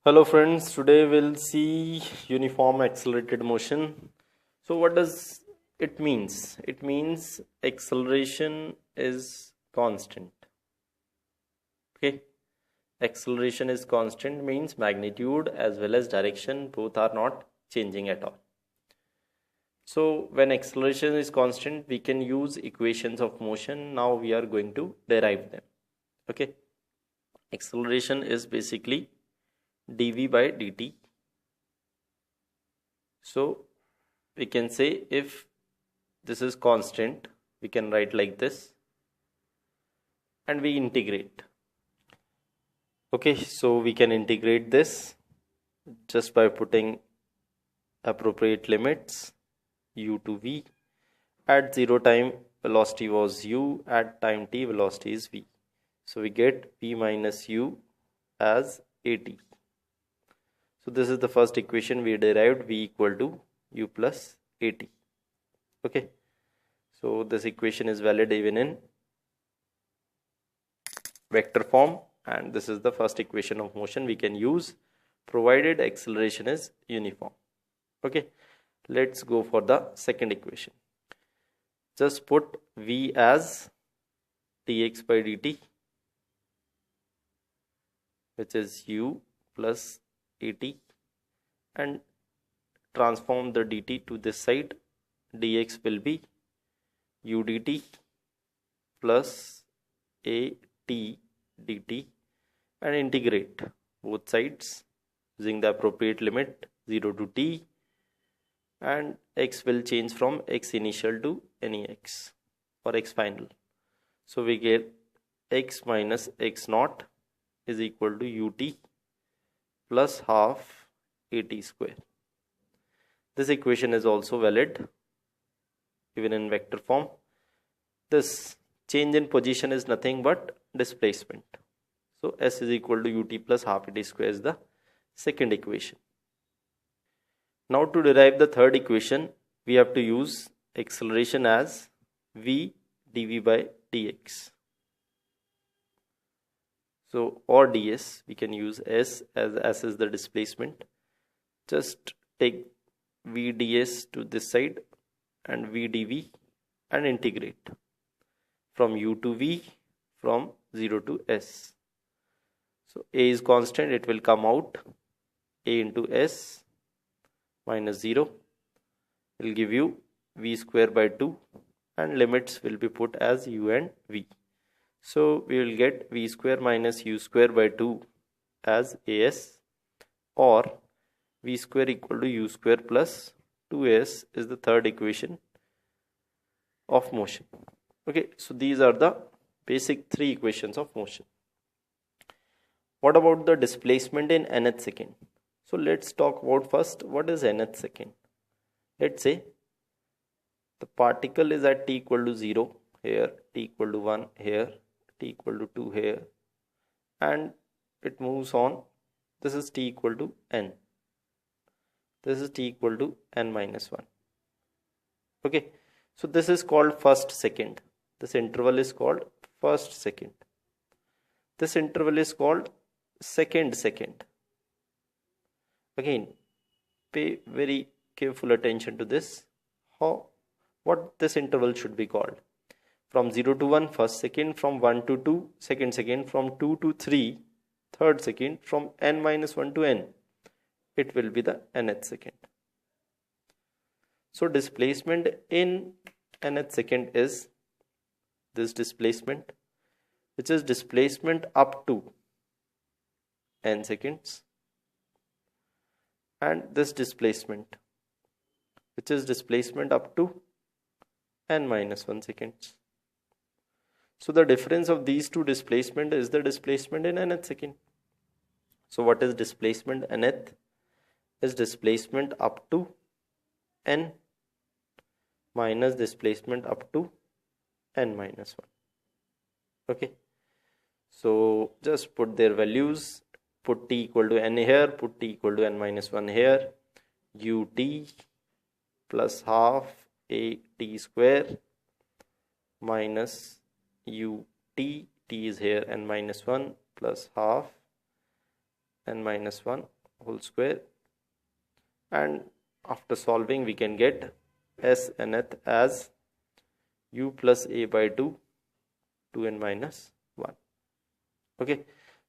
Hello friends, today we'll see uniform accelerated motion. So what does it means? It means acceleration is constant. Okay, acceleration is constant means magnitude as well as direction both are not changing at all. So when acceleration is constant, we can use equations of motion. Now we are going to derive them. Okay, acceleration is basically dv by dt. So we can say if this is constant, we can write like this and we integrate. Okay, so we can integrate this just by putting appropriate limits u to v. At 0 time velocity was u, at time t velocity is v. So we get v minus u as at. So this is the first equation we derived, v equal to u plus at. Okay, so this equation is valid even in vector form, and this is the first equation of motion we can use provided acceleration is uniform. Okay, let's go for the second equation. Just put v as dx by dt, which is u plus at, and transform the dt to this side. Dx will be u dt plus at dt, and integrate both sides using the appropriate limit 0 to t, and x will change from x initial to nex or x final. So we get x minus x naught is equal to ut plus half at square. This equation is also valid even in vector form. This change in position is nothing but displacement. So s is equal to ut plus half at square is the second equation. Now to derive the third equation, we have to use acceleration as v dv by dx. So or ds, we can use s as s is the displacement. Just take v ds to this side and v dv and integrate from u to v from 0 to s. So a is constant, it will come out a into s minus 0 will give you v square by 2, and limits will be put as u and v. So we will get v square minus u square by 2 as as, or v square equal to u square plus 2as is the third equation of motion. Okay, so these are the basic three equations of motion. What about the displacement in nth second? So let's talk about first what is nth second. Let's say the particle is at t equal to 0 here, t equal to 1 here, t equal to 2 here, and it moves on. This is t equal to n. This is t equal to n minus 1. Okay, so this is called first second. This interval is called first second. This interval is called second second. Again, pay very careful attention to this. What this interval should be called. From 0 to 1 first second, from 1 to 2 second second, from 2 to 3 third second, from n minus 1 to n, it will be the nth second. So displacement in nth second is this displacement, which is displacement up to n seconds, and this displacement, which is displacement up to n minus 1 seconds. So the difference of these two displacement is the displacement in nth second. So what is displacement nth? Is displacement up to n minus displacement up to n minus 1. Okay, so just put their values, put t equal to n here, put t equal to n minus 1 here, ut plus half a t square minus ut, t is here n minus 1 plus half n minus 1 whole square, and after solving we can get s nth as u plus a by 2 2n minus 1. Okay,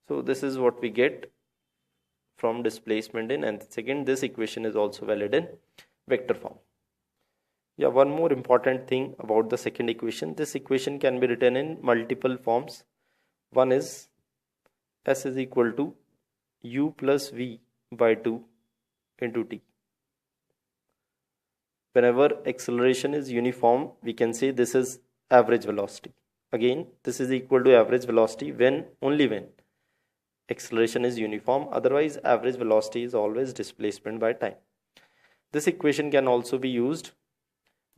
so this is what we get from displacement in nth second. This equation is also valid in vector form. Yeah, one more important thing about the second equation. This equation can be written in multiple forms. One is s is equal to u plus v by 2 into t. Whenever acceleration is uniform, we can say this is average velocity. Again, this is equal to average velocity when, only when acceleration is uniform. Otherwise, average velocity is always displacement by time. This equation can also be used.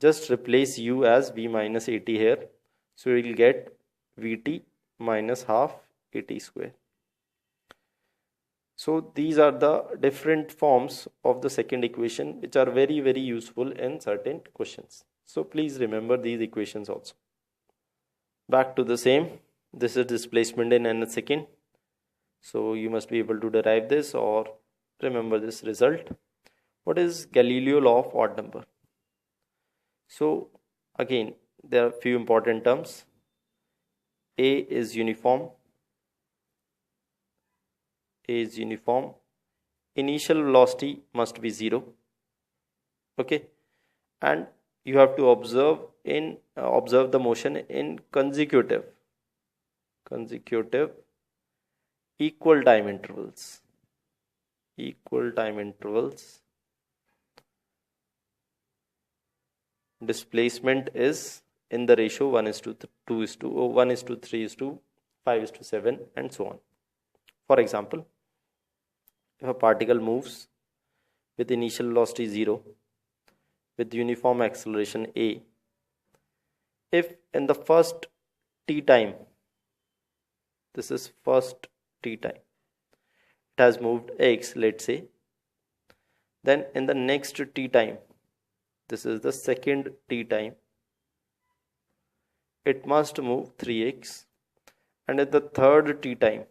Just replace u as v minus at here. So we will get vt minus half at square. So these are the different forms of the second equation which are very, very useful in certain questions. So please remember these equations also. Back to the same. This is displacement in nth second. So you must be able to derive this or remember this result. What is Galileo law of odd number? So again, there are a few important terms. A is uniform. A is uniform. Initial velocity must be 0. Okay, and you have to observe the motion in consecutive equal time intervals. Displacement is in the ratio 1:3:5:7 and so on. For example, if a particle moves with initial velocity 0 with uniform acceleration a, if in the first t time, this is first t time, it has moved x, let's say, then in the next t time, this is the second t time, it must move 3x, and at the third t time,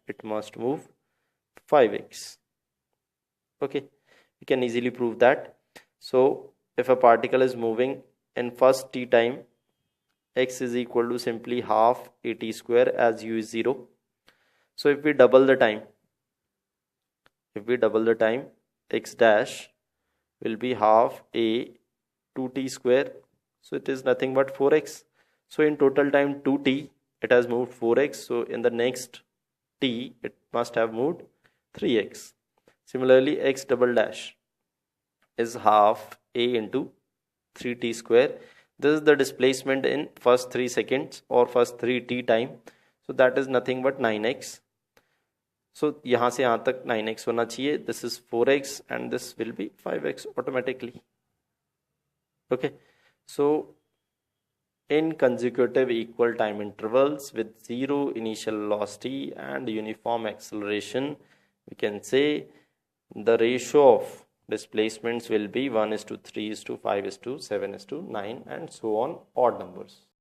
it must move 5x. Okay, we can easily prove that. So if a particle is moving in first t time, x is equal to simply half at square as u is 0. So if we double the time, x dash will be half a 2t square. So it is nothing but 4x. So in total time 2t, it has moved 4x. So in the next t, it must have moved 3x. Similarly, x double dash is half a into 3t square. This is the displacement in first 3 seconds or first 3t time. So that is nothing but 9x. So यहाँ से यहाँ तक 9x होना चाहिए. This is 4x and this will be 5x automatically. Okay. So in consecutive equal time intervals with 0 initial velocity and uniform acceleration, we can say the ratio of displacements will be 1:3:5:7:9 and so on, odd numbers.